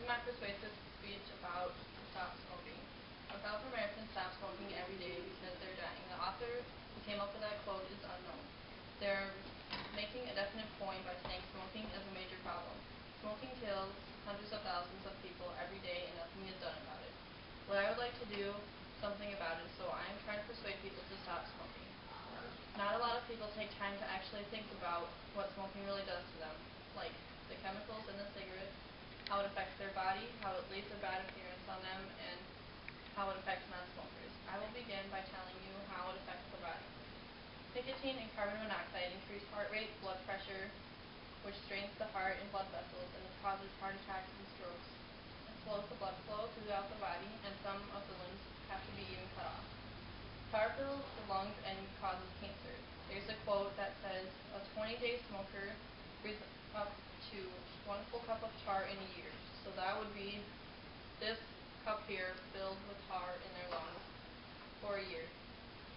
my persuasive speech about stop smoking. 1,000 Americans stop smoking every day because they're dying. The author who came up with that quote is unknown. They're making a definite point by saying smoking is a major problem. Smoking kills hundreds of thousands of people every day and nothing is done about it. What I would like to do something about it, so I am trying to persuade people to stop smoking. Not a lot of people take time to actually think about what smoking really does to them, like the chemicals in the cigarette, how it affects their body, how it leaves a bad appearance on them, and how it affects non-smokers. I will begin by telling you how it affects the body. Nicotine and carbon monoxide increase heart rate, blood pressure, which strains the heart and blood vessels and causes heart attacks and strokes. It slows the blood flow throughout the body, and some of the limbs have to be even cut off. Tar fills the lungs and causes cancer. There's a quote that says, a 20-day smoker breathes up to 1 full cup of tar in a year. So that would be this cup here filled with tar in their lungs for a year.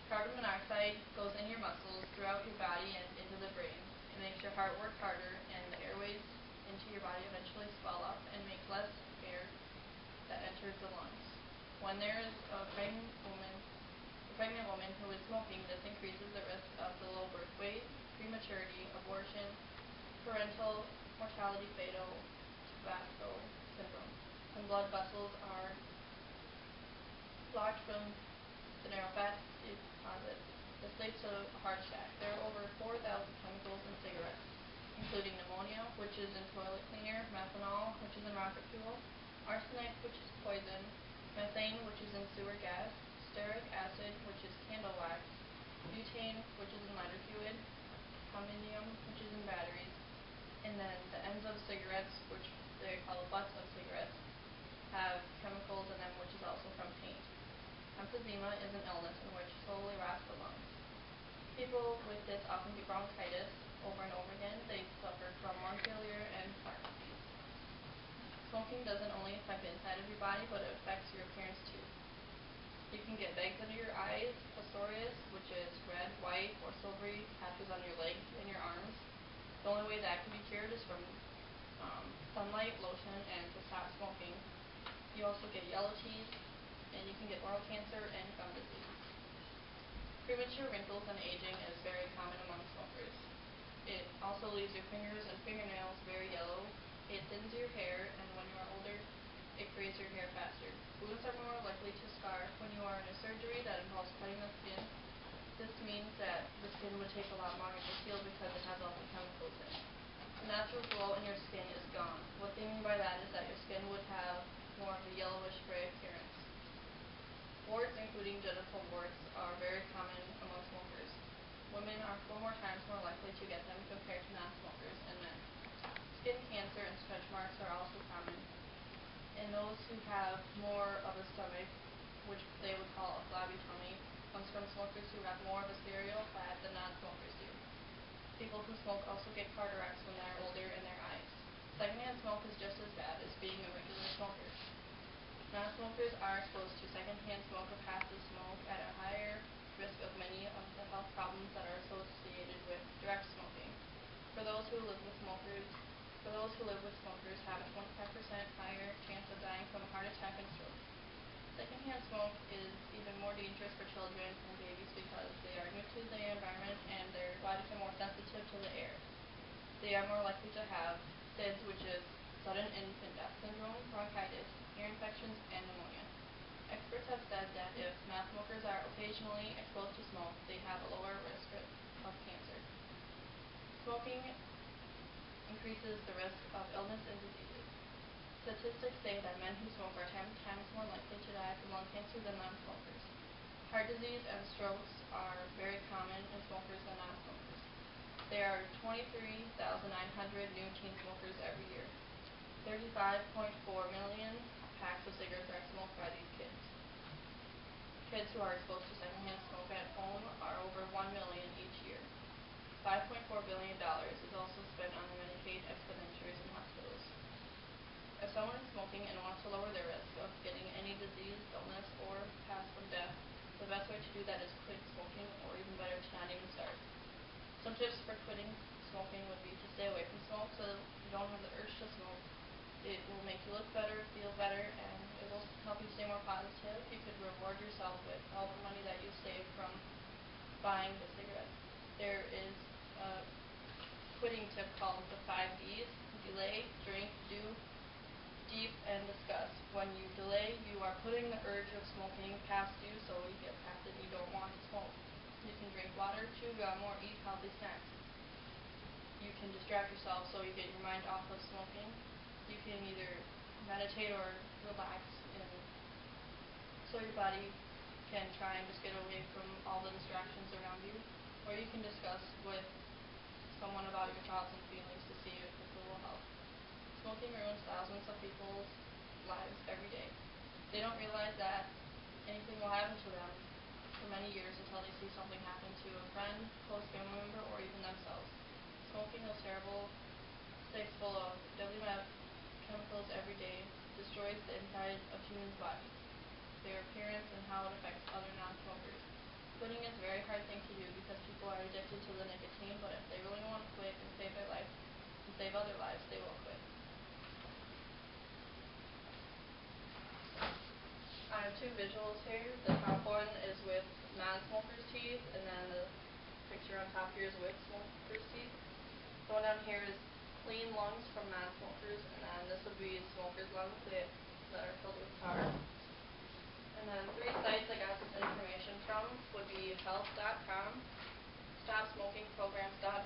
Carbon monoxide goes in your muscles, throughout your body, and into the brain. It makes your heart work harder, and the airways into your body eventually swell up and make less air that enters the lungs. When there is a pregnant woman who is smoking, this increases the risk of the low birth weight, prematurity, abortion, parental mortality, fatal tobacco syndrome. When blood vessels are blocked from the narrow fat deposits, this leads to a heart attack. There are over 4,000 chemicals in cigarettes, including pneumonia, which is in toilet cleaner, methanol, which is in rocket fuel, arsenic, which is poison, methane, which is in sewer gas, stearic acid, which is candle wax, butane, which is in lighter fluid, aluminium, which is in batteries, and then the ends of cigarettes, which they call butts of cigarettes, have chemicals in them, which is also from paint. Emphysema is an illness in which slowly rots the lungs. People with this often get bronchitis over and over again. They suffer from lung failure and heart disease. Smoking doesn't only affect the inside of your body, but it affects your appearance too. You can get bags under your eyes, psoriasis, which is red, white, or silvery patches on your legs and your arms. The only way that can be cured is from sunlight, lotion, and to stop smoking. You also get yellow teeth, and you can get oral cancer and gum disease. Premature wrinkles and aging is very common among smokers. It also leaves your fingers and fingernails very yellow. It thins your hair, and when you are older, it creates your hair faster. Wounds are more likely to scar when you are in a surgery that involves cutting the skin. This means that the skin would take a lot longer to heal because it has all the chemicals in it. The natural glow in your skin is gone. What they mean by that is that your skin would have more of a yellowish gray appearance. Warts, including genital warts, are very common among smokers. Women are 4 more times more likely to get them compared to non-smokers and men. Skin cancer and stretch marks are also common. And those who have more of a stomach, which they would call a flabby tummy, comes from smokers who have more of a cereal fat than non-smokers do. People who smoke also get cataracts when they're older in their eyes. Secondhand smoke is just as bad as being a regular smoker. Non-smokers are exposed to secondhand smoke or passive smoke at a higher risk of many of the health problems that are associated with direct smoking. Those who live with smokers have a 25% higher chance of dying from a heart attack and stroke. Secondhand smoke is even more dangerous for children and babies because they are new to the environment and their bodies are more sensitive to the air. They are more likely to have SIDS, which is sudden infant death syndrome, bronchitis, ear infections, and pneumonia. Experts have said that if non-smokers are occasionally exposed to smoke, they have a lower risk of cancer. Smoking increases the risk of illness and diseases. Statistics say that men who smoke are 10 times more likely to die from lung cancer than non-smokers. Heart disease and strokes are very common in smokers and non-smokers. There are 23,900 new teen smokers every year. 35.4 million packs of cigarettes are smoked by these kids. Kids who are exposed to secondhand smoke at home are over 1 million each year. $5.4 billion is also spent on the Medicaid expenditures in hospitals. If someone is smoking and wants to lower their risk of getting any disease, illness, or pass from death, the best way to do that is quit smoking, or even better, to not even start. Some tips for quitting smoking would be to stay away from smoke so you don't have the urge to smoke. It will make you look better, feel better, and it will help you stay more positive. You could reward yourself with all the money that you save from buying the cigarettes. There is a quitting tip called the 5 Ds: delay, drink, do, deep, and discuss. When you delay, you are putting the urge of smoking past you, so you get past it and you don't want to smoke. You can drink water, chew gum, or eat healthy snacks. You can distract yourself so you get your mind off of smoking. You can either meditate or relax, and so your body can try and just get away from all the distractions around you. Or you can discuss with someone about your thoughts and feelings to see if it will help. Smoking ruins thousands of people's lives every day. They don't realize that anything will happen to them for many years until they see something happen to a friend, close family member, or even themselves. Smoking is terrible. It's full of deadly chemicals every day, destroys the inside of humans' bodies, their appearance, and how it affects other non-smokers. Quitting is a very hard thing to do because people are addicted to the nicotine, but if they really want to quit and save their life and save other lives, they will quit. I have two visuals here. The top one is with non-smokers' teeth, and then the picture on top here is with smokers' teeth. The one down here is clean lungs from non-smokers, and then this would be smokers' lungs that are filled with tar. And then 3 sites I got this information from would be health.com, stopsmokingprograms.org,